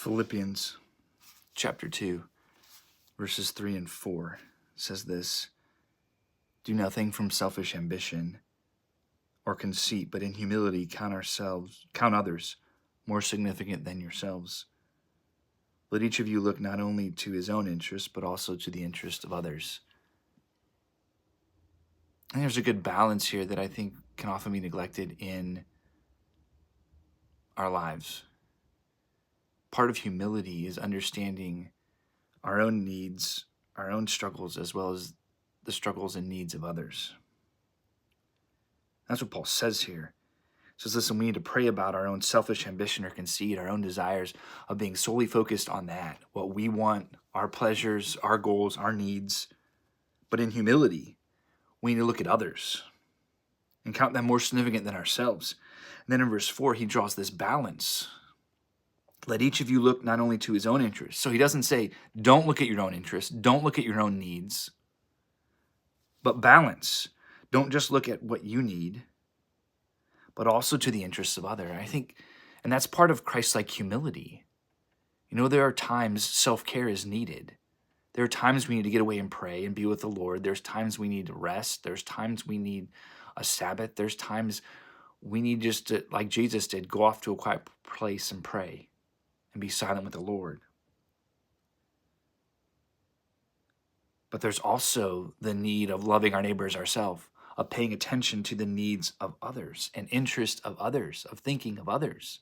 Philippians chapter 2, verses 3 and 4 says this: "Do nothing from selfish ambition or conceit, but in humility count others more significant than yourselves. Let each of you look not only to his own interest, but also to the interest of others." And there's a good balance here that I think can often be neglected in our lives. Part of humility is understanding our own needs, our own struggles, as well as the struggles and needs of others. That's what Paul says here. He says, listen, we need to pray about our own selfish ambition or conceit, our own desires of being solely focused on that, what we want, our pleasures, our goals, our needs. But in humility, we need to look at others and count them more significant than ourselves. And then in verse 4, he draws this balance. Let each of you look not only to his own interests. So he doesn't say, don't look at your own interests, don't look at your own needs, but balance. Don't just look at what you need, but also to the interests of others. I think, and that's part of Christ-like humility. You know, there are times self-care is needed. There are times we need to get away and pray and be with the Lord. There's times we need to rest. There's times we need a Sabbath. There's times we need just to, like Jesus did, go off to a quiet place and pray and be silent with the Lord. But there's also the need of loving our neighbors ourselves, of paying attention to the needs of others and interest of others, of thinking of others.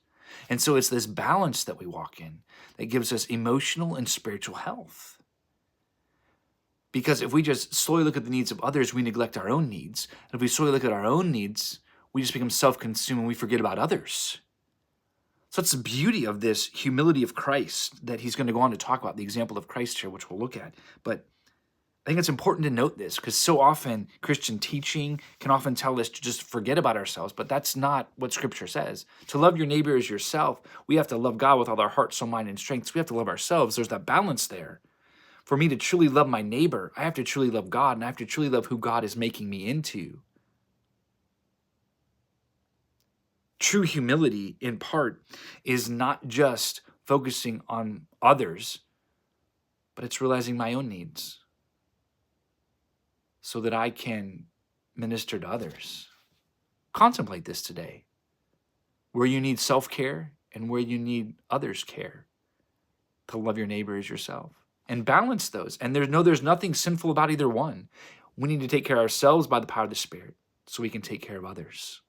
And so it's this balance that we walk in that gives us emotional and spiritual health. Because if we just solely look at the needs of others, we neglect our own needs. And if we solely look at our own needs, we just become self-consumed and we forget about others. So that's the beauty of this humility of Christ that he's going to go on to talk about, the example of Christ here, which we'll look at. But I think it's important to note this because so often Christian teaching can often tell us to just forget about ourselves, but that's not what Scripture says. To love your neighbor as yourself, we have to love God with all our heart, soul, mind, and strength. So we have to love ourselves. There's that balance there. For me to truly love my neighbor, I have to truly love God, and I have to truly love who God is making me into. True humility, in part, is not just focusing on others, but it's realizing my own needs so that I can minister to others. Contemplate this today, where you need self-care and where you need others' care, to love your neighbor as yourself. And balance those. And there's nothing sinful about either one. We need to take care of ourselves by the power of the Spirit so we can take care of others.